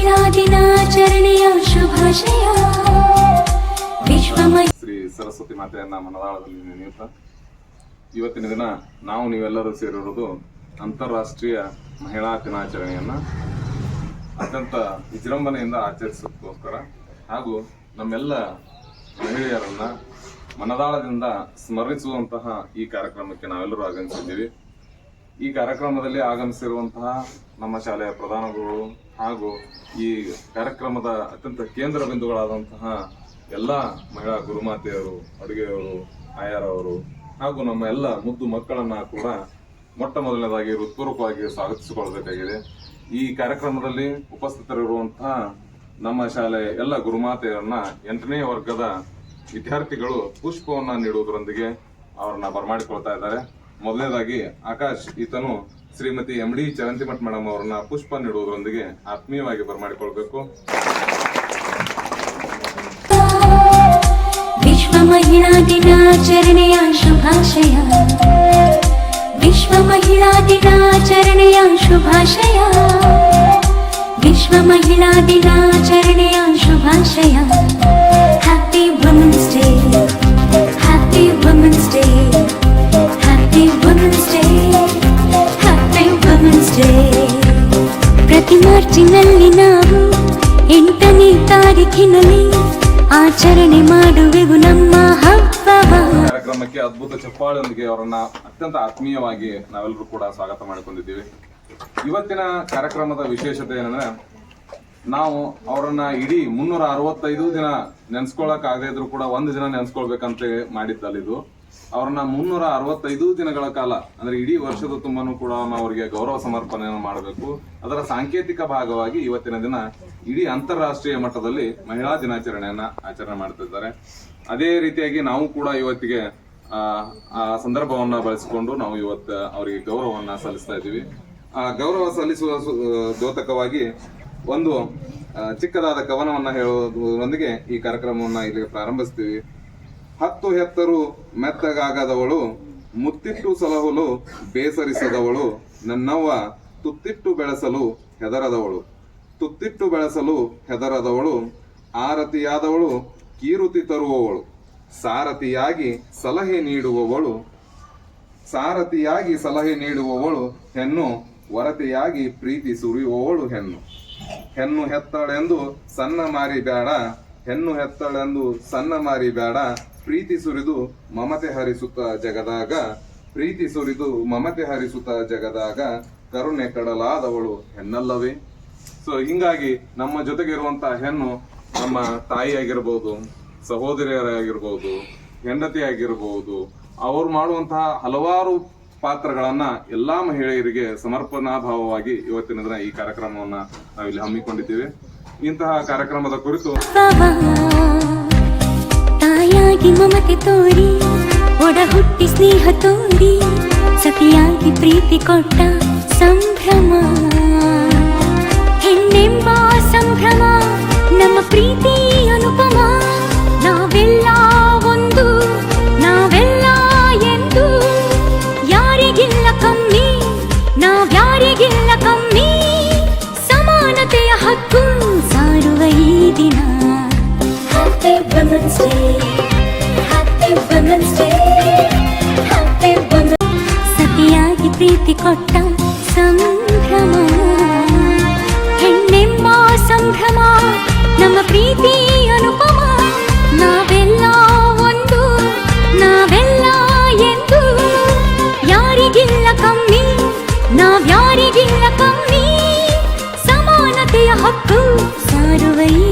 ಮಹಿಳಾ ದಿನಾಚರಣೆಯ ಶುಭಾಶಯ. ಶ್ರೀ ಸರಸ್ವತಿ ಮಾತೆಯನ್ನ ಮನದಾಳದಲ್ಲಿ ನೆನೆಯುತ್ತಾ ಇವತ್ತಿನ ದಿನ ನಾವು ನೀವೆಲ್ಲರೂ ಸೇರಿರುವುದು ಅಂತಾರಾಷ್ಟ್ರೀಯ ಮಹಿಳಾ ದಿನಾಚರಣೆಯನ್ನ ಅತ್ಯಂತ ವಿಜೃಂಭಣೆಯಿಂದ ಆಚರಿಸೋದಕ್ಕೋಸ್ಕರ ಹಾಗೂ ನಮ್ಮೆಲ್ಲ ಮಹಿಳೆಯರನ್ನ ಮನದಾಳದಿಂದ ಸ್ಮರಿಸುವಂತಹ ಈ ಕಾರ್ಯಕ್ರಮಕ್ಕೆ ನಾವೆಲ್ಲರೂ ಆಗಮಿಸಿದ್ದೀವಿ. ಈ ಕಾರ್ಯಕ್ರಮದಲ್ಲಿ ಆಗಮಿಸಿರುವಂತಹ ನಮ್ಮ ಶಾಲೆಯ ಪ್ರಧಾನ ಗುರುಗಳು ಹಾಗೂ ಈ ಕಾರ್ಯಕ್ರಮದ ಅತ್ಯಂತ ಕೇಂದ್ರ ಬಿಂದುಗಳಾದಂತಹ ಎಲ್ಲ ಮಹಿಳಾ ಗುರುಮಾತೆಯರು, ಅಡುಗೆಯವರು, ಆಯಾರವರು ಹಾಗೂ ನಮ್ಮ ಎಲ್ಲ ಮುದ್ದು ಮಕ್ಕಳನ್ನ ಕೂಡ ಮೊಟ್ಟ ಮೊದಲನೇದಾಗಿ ಹೃತ್ಪೂರ್ವಕವಾಗಿ ಸ್ವಾಗತಿಸಿಕೊಳ್ಳಬೇಕಾಗಿದೆ. ಈ ಕಾರ್ಯಕ್ರಮದಲ್ಲಿ ಉಪಸ್ಥಿತರಿರುವಂತಹ ನಮ್ಮ ಶಾಲೆಯ ಎಲ್ಲ ಗುರುಮಾತೆಯರನ್ನ 8ನೇ ವರ್ಗದ ವಿದ್ಯಾರ್ಥಿಗಳು ಪುಷ್ಪವನ್ನ ನೀಡುವುದರೊಂದಿಗೆ ಅವರನ್ನ ಬರಮಾಡಿಕೊಳ್ತಾ ಇದ್ದಾರೆ. ಮೊದಲನೇದಾಗಿ ಆಕಾಶ್ ಈತನು ಶ್ರೀಮತಿ MD ಚರಂತಿಮಠ್ ಮೇಡಮ್ ಅವರನ್ನ ಪುಷ್ಪ ನೀಡುವುದರೊಂದಿಗೆ ಆತ್ಮೀಯವಾಗಿ ಬರಮಾಡಿಕೊಳ್ಬೇಕು. ವಿಶ್ವ ಮಹಿಳಾ ದಿನಾಚರಣೆಯ ಶುಭಾಶಯ. ವಿಶ್ವ ಮಹಿಳಾ ದಿನಾಚರಣೆಯ ಶುಭಾಶಯ. ವಿಶ್ವ ಮಹಿಳಾ ದಿನಾಚರಣೆಯ ಶುಭಾಶಯ. Happy women's day, happy women's day, happy women's day, happy women's day. ಪ್ರತಿ ಮಾರ್ಚಿನಲ್ಲಿ ನಾವು 8ನೇ ತಾರೀಖಿನಲ್ಲಿ ಆಚರಣೆ ಮಾಡುವೆವು ನಮ್ಮ ಹಬ್ಬವ. ಕಾರ್ಯಕ್ರಮಕ್ಕೆ ಅದ್ಭುತ ಚಪ್ಪಾಳೆಯೊಂದಿಗೆ ಅವರನ್ನ ಅತ್ಯಂತ ಆತ್ಮೀಯವಾಗಿ ನಾವೆಲ್ಲರೂ ಕೂಡ ಸ್ವಾಗತ ಮಾಡಿಕೊಂಡಿದ್ದೀವಿ. ಇವತ್ತಿನ ಕಾರ್ಯಕ್ರಮದ ವಿಶೇಷತೆ ಏನಂದ್ರೆ, ನಾವು ಅವರನ್ನ ಇಡೀ 365 ದಿನ ನೆನ್ಸ್ಕೊಳಕ್ ಆಗದೆ ಇದ್ರು ಕೂಡ ಒಂದು ದಿನ ನೆನ್ಸ್ಕೊಳ್ಬೇಕಂತ ಮಾಡಿದ್ದಲ್ಲಿದು. ಅವ್ರನ್ನ 365 ದಿನಗಳ ಕಾಲ ಅಂದ್ರೆ ಇಡೀ ವರ್ಷದ ತುಂಬಾನು ಕೂಡ ನಾವು ಅವರಿಗೆ ಗೌರವ ಸಮರ್ಪಣೆಯನ್ನು ಮಾಡಬೇಕು. ಅದರ ಸಾಂಕೇತಿಕ ಭಾಗವಾಗಿ ಇವತ್ತಿನ ದಿನ ಇಡೀ ಅಂತಾರಾಷ್ಟ್ರೀಯ ಮಟ್ಟದಲ್ಲಿ ಮಹಿಳಾ ದಿನಾಚರಣೆಯನ್ನ ಆಚರಣೆ ಮಾಡ್ತಿದ್ದಾರೆ. ಅದೇ ರೀತಿಯಾಗಿ ನಾವು ಕೂಡ ಇವತ್ತಿಗೆ ಆ ಸಂದರ್ಭವನ್ನ ಬಳಸಿಕೊಂಡು ನಾವು ಇವತ್ತು ಅವರಿಗೆ ಗೌರವವನ್ನ ಸಲ್ಲಿಸ್ತಾ ಇದ್ದೀವಿ. ಆ ಗೌರವ ಸಲ್ಲಿಸುವ ದ್ಯೋತಕವಾಗಿ ಒಂದು ಚಿಕ್ಕದಾದ ಕವನವನ್ನ ಹೇಳುವುದರೊಂದಿಗೆ ಈ ಕಾರ್ಯಕ್ರಮವನ್ನ ಇಲ್ಲಿ ಪ್ರಾರಂಭಿಸ್ತೀವಿ. 10 ಹೆತ್ತರು ಮೆತ್ತಗಾಗದವಳು, ಮುತ್ತಿಟ್ಟು ಸಲಹುಲು ಬೇಸರಿಸದವಳು, ನನ್ನವ್ವ ತುತ್ತಿಟ್ಟು ಬೆಳೆಸಲು ಹೆದರದವಳು, ತುತ್ತಿಟ್ಟು ಬೆಳೆಸಲು ಹೆದರದವಳು, ಆರತಿಯಾದವಳು ಕೀರುತಿ ತರುವವಳು, ಸಾರಥಿಯಾಗಿ ಸಲಹೆ ನೀಡುವವಳು, ಸಾರಥಿಯಾಗಿ ಸಲಹೆ ನೀಡುವವಳು ಹೆಣ್ಣು, ವರತೆಯಾಗಿ ಪ್ರೀತಿ ಸುರಿಯುವವಳು ಹೆಣ್ಣು. ಹೆಣ್ಣು ಹೆತ್ತಳೆಂದು ಸಣ್ಣ ಮಾರಿ ಬೇಡ, ಹೆಣ್ಣು ಹೆತ್ತಳೆಂದು ಸಣ್ಣ ಮಾರಿ ಬೇಡ, ಪ್ರೀತಿ ಸುರಿದು ಮಮತೆ ಹರಿಸುತ್ತ ಜಗದಾಗ, ಪ್ರೀತಿ ಸುರಿದು ಮಮತೆ ಹರಿಸುತ್ತ ಜಗದಾಗ, ಕರುಣೆ ಕಡಲಾದವಳು ಹೆಣ್ಣಲ್ಲವೇ. ಸೊ ಹಿಂಗಾಗಿ ನಮ್ಮ ಜೊತೆಗೆ ಇರುವಂತಹ ಹೆಣ್ಣು ನಮ್ಮ ತಾಯಿ ಆಗಿರ್ಬೋದು, ಸಹೋದರಿಯರಾಗಿರ್ಬೋದು, ಹೆಂಡತಿ ಆಗಿರ್ಬೋದು, ಅವ್ರು ಮಾಡುವಂತಹ ಹಲವಾರು ಪಾತ್ರಗಳನ್ನ ಎಲ್ಲಾ ಮಹಿಳೆಯರಿಗೆ ಸಮರ್ಪಣಾ ಭಾವವಾಗಿ ಇವತ್ತಿನ ದಿನ ಈ ಕಾರ್ಯಕ್ರಮವನ್ನ ನಾವಿಲ್ಲಿ ಹಮ್ಮಿಕೊಂಡಿದ್ದೇವೆ. ಇಂತಹ ಕಾರ್ಯಕ್ರಮದ ಕುರಿತು ತಾಯಾಗಿ ಮಮತೆ ತೋರಿ, ಒಡ ಹುಟ್ಟಿ ಸ್ನೇಹ ತೋರಿ, ಸತಿಯಾಗಿ ಪ್ರೀತಿ ಕೊಟ್ಟ ಸಂಭ್ರಮ, ಹೆಣ್ಣೆಂಬ ಸಂಭ್ರಮ ನಮ್ಮ ಪ್ರೀತಿ ಅನುಪಮ. ನಾವೆಲ್ಲ ಒಂದು, ನಾವೆಲ್ಲ ಎಂದು, ಯಾರಿಗಿಲ್ಲ ಕಮ್ಮಿ, ನಾವ್ಯಾರಿಗಿಲ್ಲ ಕಮ್ಮಿ, ಸಮಾನತೆಯ ಹಕ್ಕು ಸಾರುವ ಈ ದಿನ. Happy Women's Day, Happy Women's Day, Happy Women's Day. ಸತಿಯಾಗಿ ಪ್ರೀತಿ ಕೊಟ್ಟ ಸಂಭ್ರಮ, ಹೆಣ್ಣೆಂಬ ಸಂಭ್ರಮ ನಮ್ಮ ಪ್ರೀತಿ ಅನುಪಮ. ನಾವೆಲ್ಲ ಒಂದು, ನಾವೆಲ್ಲ ಎಂದು, ಯಾರಿಗಿಲ್ಲ ಕಮ್ಮಿ, ನಾವ್ಯಾರಿಗಿಲ್ಲ ಕಮ್ಮಿ, ಸಮಾನತೆಯ ಹಕ್ಕು ಸಾರುವ ಈ